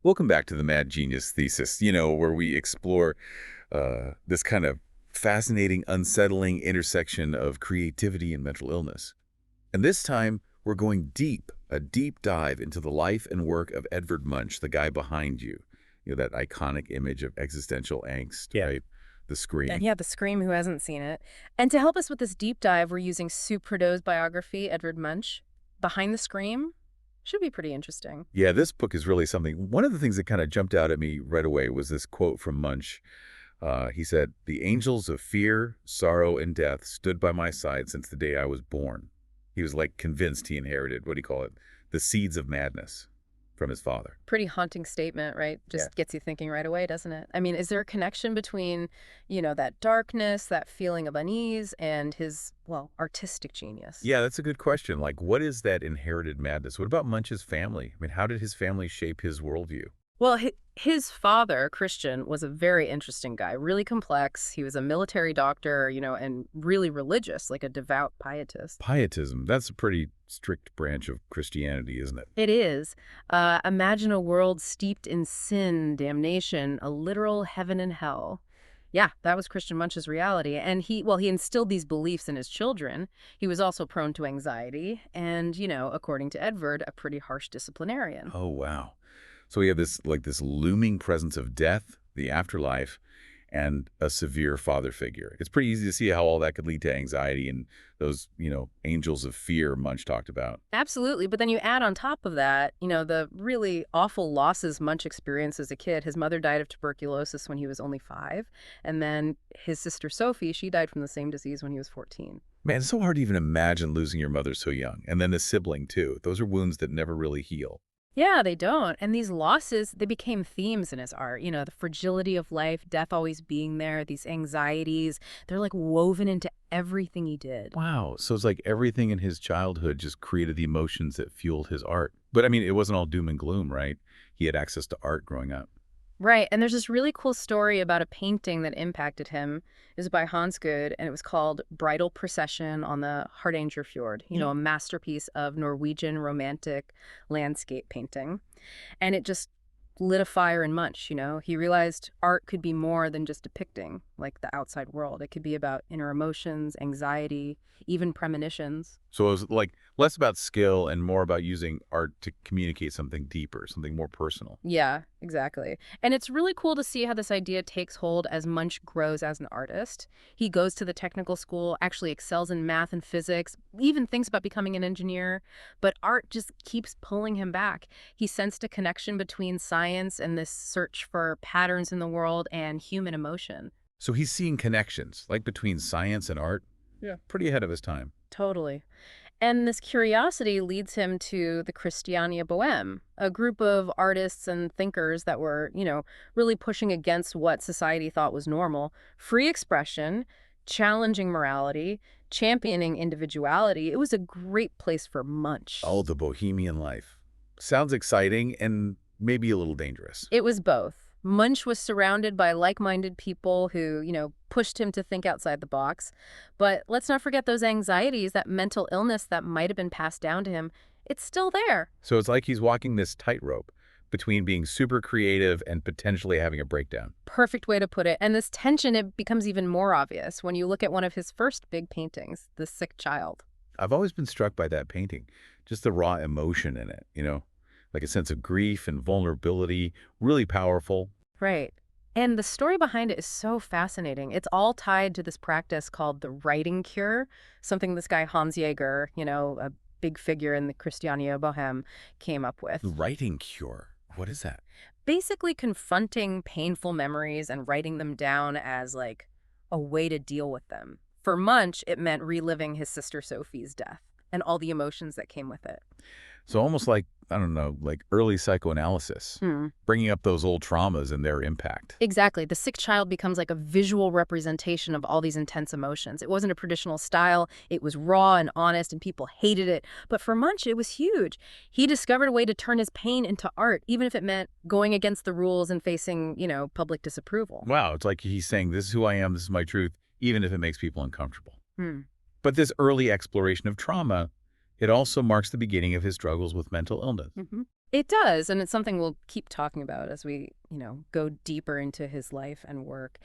Welcome back to the Mad Genius Thesis, where we explore this kind of fascinating, unsettling intersection of creativity and mental illness. And this time, we're going deep, a deep dive into the life and work of Edvard Munch, the guy behind you. That iconic image of existential angst, Yeah. right? The Scream. And yeah, The Scream, who hasn't seen it. And to help us with this deep dive, we're using Sue Prideaux's biography, Edvard Munch, Behind the Scream. Should be pretty interesting. Yeah, this book is really something. One of the things that kind of jumped out at me right away was this quote from Munch. He said, "The angels of fear, sorrow, and death stood by my side since the day I was born." He was like convinced he inherited, what do you call it, the seeds of madness from his father. Pretty haunting statement, right? Just gets you thinking right away, doesn't it? I mean, is there a connection between, that darkness, that feeling of unease, and his, well, artistic genius? Yeah, that's a good question. Like, what is that inherited madness? What about Munch's family? I mean, how did his family shape his worldview? Well, his father, Christian, was a very interesting guy, really complex. He was a military doctor, and really religious, like a devout pietist. Pietism, that's a pretty strict branch of Christianity, isn't it? It is. Imagine a world steeped in sin, damnation, a literal heaven and hell. Yeah, that was Christian Munch's reality. And he instilled these beliefs in his children. He was also prone to anxiety and, according to Edvard, a pretty harsh disciplinarian. Oh, wow. So we have this looming presence of death, the afterlife, and a severe father figure. It's pretty easy to see how all that could lead to anxiety and those, angels of fear Munch talked about. Absolutely. But then you add on top of that, the really awful losses Munch experienced as a kid. His mother died of tuberculosis when he was only 5. And then his sister Sophie, she died from the same disease when he was 14. Man, it's so hard to even imagine losing your mother so young. And then a sibling, too. Those are wounds that never really heal. Yeah, they don't. And these losses, they became themes in his art. The fragility of life, death always being there, these anxieties, they're like woven into everything he did. Wow. So it's like everything in his childhood just created the emotions that fueled his art. But I mean, it wasn't all doom and gloom, right? He had access to art growing up. Right. And there's this really cool story about a painting that impacted him. It was by Hans Good, and it was called Bridal Procession on the Hardangerfjord, a masterpiece of Norwegian romantic landscape painting. And it just lit a fire in Munch, He realized art could be more than just depicting, like, the outside world. It could be about inner emotions, anxiety, even premonitions. So it was like less about skill and more about using art to communicate something deeper, something more personal. Yeah, exactly. And it's really cool to see how this idea takes hold as Munch grows as an artist. He goes to the technical school, actually excels in math and physics, even thinks about becoming an engineer, but art just keeps pulling him back. He sensed a connection between science and this search for patterns in the world and human emotion. So he's seeing connections, like between science and art. Yeah, pretty ahead of his time. Totally. And this curiosity leads him to the Christiania Bohème, a group of artists and thinkers that were, really pushing against what society thought was normal. Free expression, challenging morality, championing individuality. It was a great place for Munch. Oh, the bohemian life. Sounds exciting and maybe a little dangerous. It was both. Munch was surrounded by like-minded people who, pushed him to think outside the box. But let's not forget those anxieties, that mental illness that might have been passed down to him. It's still there. So it's like he's walking this tightrope between being super creative and potentially having a breakdown. Perfect way to put it. And this tension, it becomes even more obvious when you look at one of his first big paintings, The Sick Child. I've always been struck by that painting, just the raw emotion in it, like a sense of grief and vulnerability, really powerful. Right. And the story behind it is so fascinating. It's all tied to this practice called the writing cure, something this guy Hans Jaeger, a big figure in the Christiania Bohème, came up with. Writing cure? What is that? Basically confronting painful memories and writing them down as, like, a way to deal with them. For Munch, it meant reliving his sister Sophie's death and all the emotions that came with it. So almost like, I don't know, like early psychoanalysis, bringing up those old traumas and their impact. Exactly. The Sick Child becomes like a visual representation of all these intense emotions. It wasn't a traditional style. It was raw and honest, and people hated it. But for Munch, it was huge. He discovered a way to turn his pain into art, even if it meant going against the rules and facing, public disapproval. Wow, it's like he's saying, this is who I am, this is my truth, even if it makes people uncomfortable. But this early exploration of trauma, it also marks the beginning of his struggles with mental illness. It does, and it's something we'll keep talking about as we, go deeper into his life and work.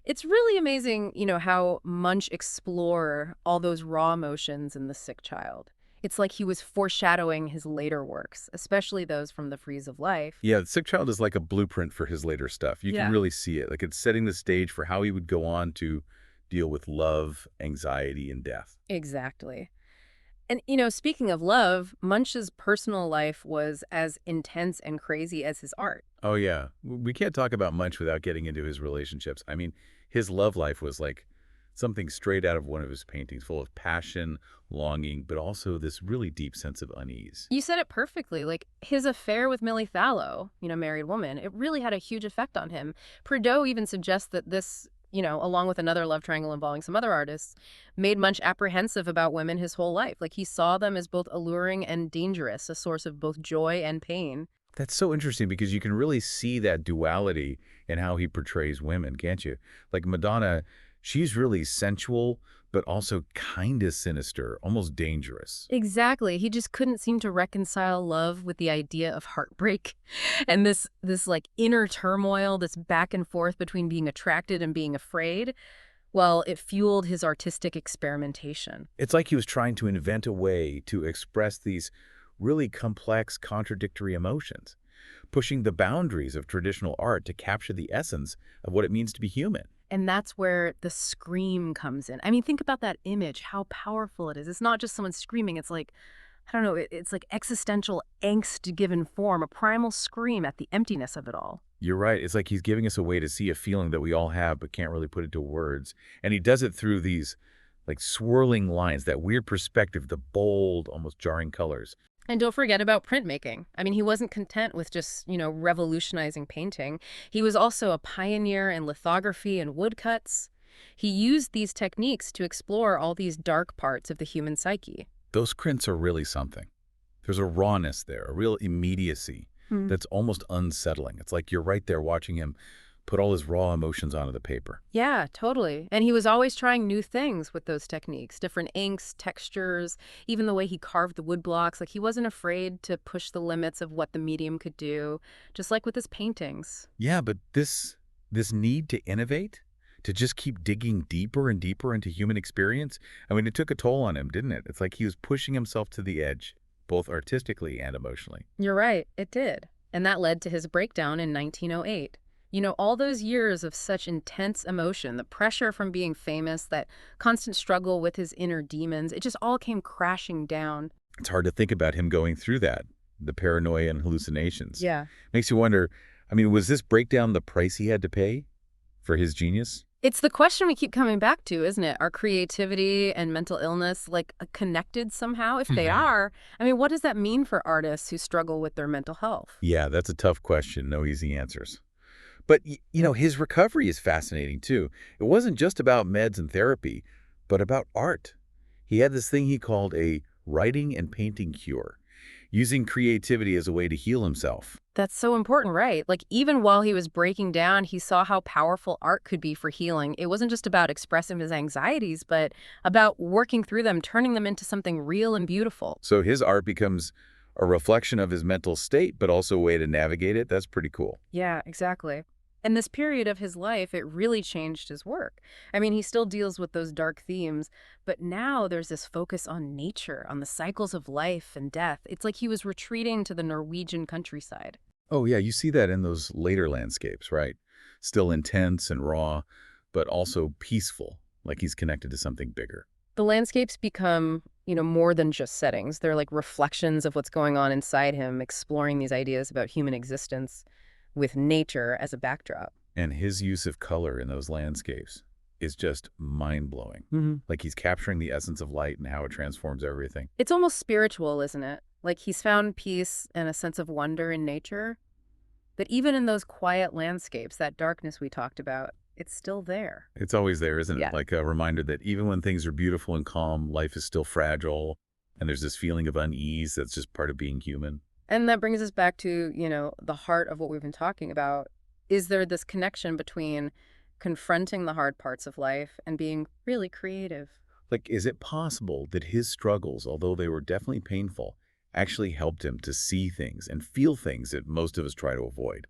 It's really amazing, how Munch explore all those raw emotions in the sick child. It's like he was foreshadowing his later works, especially those from the Frieze of Life. Yeah, The Sick Child is like a blueprint for his later stuff. You can Yeah. really see it. Like it's setting the stage for how he would go on to deal with love, anxiety, and death. Exactly. And, speaking of love, Munch's personal life was as intense and crazy as his art. Oh, yeah. We can't talk about Munch without getting into his relationships. I mean, his love life was like something straight out of one of his paintings, full of passion, longing, but also this really deep sense of unease. You said it perfectly. Like, his affair with Millie Fallow, married woman, it really had a huge effect on him. Prideaux even suggests that this, along with another love triangle involving some other artists, made Munch apprehensive about women his whole life. Like, he saw them as both alluring and dangerous, a source of both joy and pain. That's so interesting because you can really see that duality in how he portrays women, can't you? Like Madonna, she's really sensual, but also kind of sinister, almost dangerous. Exactly. He just couldn't seem to reconcile love with the idea of heartbreak and this like inner turmoil, this back and forth between being attracted and being afraid. Well, it fueled his artistic experimentation. It's like he was trying to invent a way to express these really complex, contradictory emotions, pushing the boundaries of traditional art to capture the essence of what it means to be human. And that's where the scream comes in. I mean, think about that image, how powerful it is. It's not just someone screaming. It's like, I don't know, it's like existential angst given form, a primal scream at the emptiness of it all. You're right. It's like he's giving us a way to see a feeling that we all have but can't really put into words. And he does it through these like swirling lines, that weird perspective, the bold, almost jarring colors. And don't forget about printmaking. I mean, he wasn't content with just, revolutionizing painting. He was also a pioneer in lithography and woodcuts. He used these techniques to explore all these dark parts of the human psyche. Those prints are really something. There's a rawness there, a real immediacy that's almost unsettling. It's like you're right there watching him put all his raw emotions onto the paper. Yeah, totally. And he was always trying new things with those techniques, different inks, textures, even the way he carved the wood blocks. Like, he wasn't afraid to push the limits of what the medium could do, just like with his paintings. Yeah, but this need to innovate, to just keep digging deeper and deeper into human experience, I mean, it took a toll on him, didn't it? It's like he was pushing himself to the edge, both artistically and emotionally. You're right, it did. And that led to his breakdown in 1908. All those years of such intense emotion, the pressure from being famous, that constant struggle with his inner demons, it just all came crashing down. It's hard to think about him going through that, the paranoia and hallucinations. Yeah. Makes you wonder, I mean, was this breakdown the price he had to pay for his genius? It's the question we keep coming back to, isn't it? Are creativity and mental illness connected somehow? If they are, I mean, what does that mean for artists who struggle with their mental health? Yeah, that's a tough question. No easy answers. But, his recovery is fascinating, too. It wasn't just about meds and therapy, but about art. He had this thing he called a writing and painting cure, using creativity as a way to heal himself. That's so important, right? Like, even while he was breaking down, he saw how powerful art could be for healing. It wasn't just about expressing his anxieties, but about working through them, turning them into something real and beautiful. So his art becomes a reflection of his mental state, but also a way to navigate it. That's pretty cool. Yeah, exactly. And this period of his life, it really changed his work. I mean, he still deals with those dark themes, but now there's this focus on nature, on the cycles of life and death. It's like he was retreating to the Norwegian countryside. Oh, yeah, you see that in those later landscapes, right? Still intense and raw, but also peaceful, like he's connected to something bigger. The landscapes become, more than just settings. They're like reflections of what's going on inside him, exploring these ideas about human existence with nature as a backdrop. And his use of color in those landscapes is just mind-blowing. Like he's capturing the essence of light and how it transforms everything. It's almost spiritual, isn't it? Like, he's found peace and a sense of wonder in nature. But even in those quiet landscapes, that darkness we talked about, it's still there. It's always there, isn't it? Yeah. Like a reminder that even when things are beautiful and calm, life is still fragile. And there's this feeling of unease that's just part of being human. And that brings us back to, the heart of what we've been talking about. Is there this connection between confronting the hard parts of life and being really creative? Like, is it possible that his struggles, although they were definitely painful, actually helped him to see things and feel things that most of us try to avoid.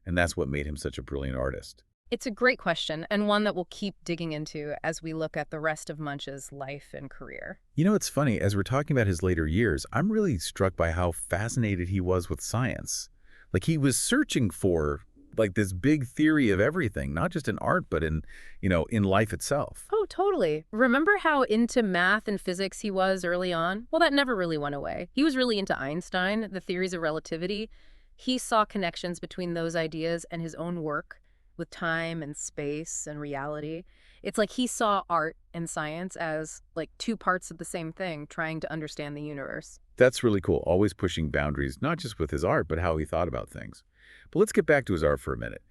And that's what made him such a brilliant artist. It's a great question, and one that we'll keep digging into as we look at the rest of Munch's life and career. It's funny, as we're talking about his later years, I'm really struck by how fascinated he was with science. Like, he was searching for, like, this big theory of everything, not just in art, but in life itself. Oh, totally. Remember how into math and physics he was early on? Well, that never really went away. He was really into Einstein, the theories of relativity. He saw connections between those ideas and his own work with time and space and reality. It's like he saw art and science as like two parts of the same thing, trying to understand the universe. That's really cool, always pushing boundaries, not just with his art, but how he thought about things. But let's get back to his art for a minute.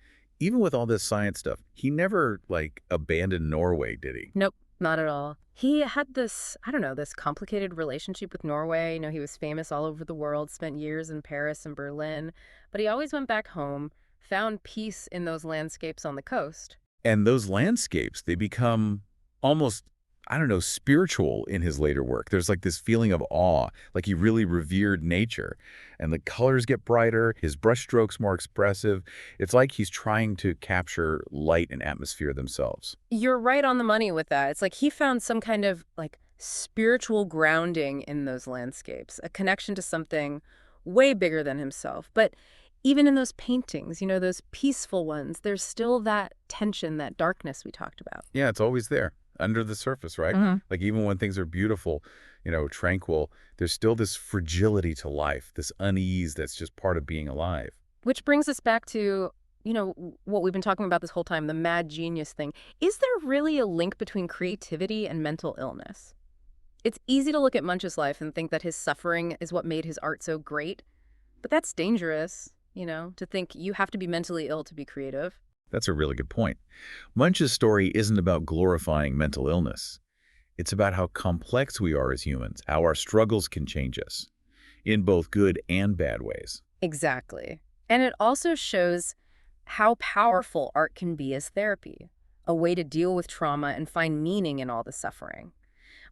Even with all this science stuff, he never, like, abandoned Norway, did he? Nope, not at all. He had this, I don't know, this complicated relationship with Norway. He was famous all over the world, spent years in Paris and Berlin, but he always went back home, found peace in those landscapes on the coast. And those landscapes, they become almost, I don't know, spiritual in his later work. There's like this feeling of awe, like he really revered nature. And the colors get brighter, his brushstrokes more expressive. It's like he's trying to capture light and atmosphere themselves. You're right on the money with that. It's like he found some kind of like spiritual grounding in those landscapes, a connection to something way bigger than himself. But even in those paintings, those peaceful ones, there's still that tension, that darkness we talked about. Yeah, it's always there, under the surface, right? Mm-hmm. Like, even when things are beautiful, tranquil, there's still this fragility to life, this unease that's just part of being alive. Which brings us back to, what we've been talking about this whole time, the mad genius thing. Is there really a link between creativity and mental illness? It's easy to look at Munch's life and think that his suffering is what made his art so great, but that's dangerous. To think you have to be mentally ill to be creative. That's a really good point. Munch's story isn't about glorifying mental illness. It's about how complex we are as humans, how our struggles can change us, in both good and bad ways. Exactly. And it also shows how powerful art can be as therapy, a way to deal with trauma and find meaning in all the suffering.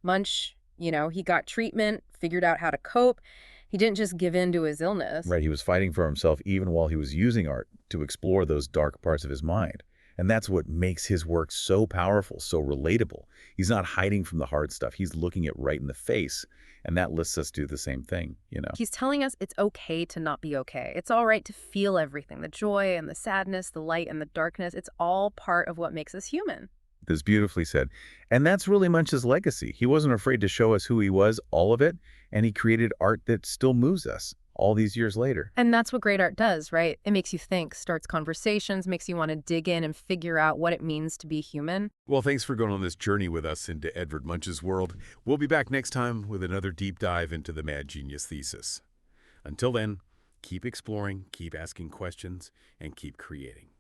Munch, he got treatment, figured out how to cope. He didn't just give in to his illness. Right, he was fighting for himself even while he was using art to explore those dark parts of his mind. And that's what makes his work so powerful, so relatable. He's not hiding from the hard stuff. He's looking it right in the face. And that lets us do the same thing, He's telling us it's okay to not be okay. It's all right to feel everything, the joy and the sadness, the light and the darkness. It's all part of what makes us human. That's beautifully said. And that's really Munch's legacy. He wasn't afraid to show us who he was, all of it, and he created art that still moves us all these years later. And that's what great art does, right? It makes you think, starts conversations, makes you want to dig in and figure out what it means to be human. Well, thanks for going on this journey with us into Edvard Munch's world. We'll be back next time with another deep dive into the Mad Genius Thesis. Until then, keep exploring, keep asking questions, and keep creating.